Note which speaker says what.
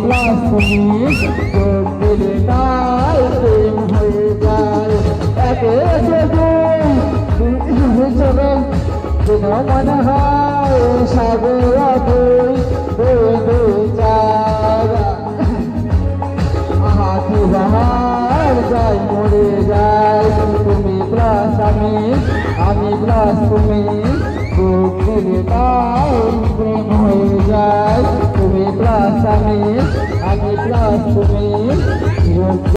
Speaker 1: plus তুমি যোগ দিলে তাই প্রেম হয়ে যায় একে একে দুই চরণ যেন মনে হয় সাগর দুই দুই চার হাতি বাহার যায় মরে যায় তুমি প্লাস আমি প্লাস তুমি যোগ দিলে তাই প্রেম হয়ে যায় তুমি প্লাস আমি প্লাস তুমি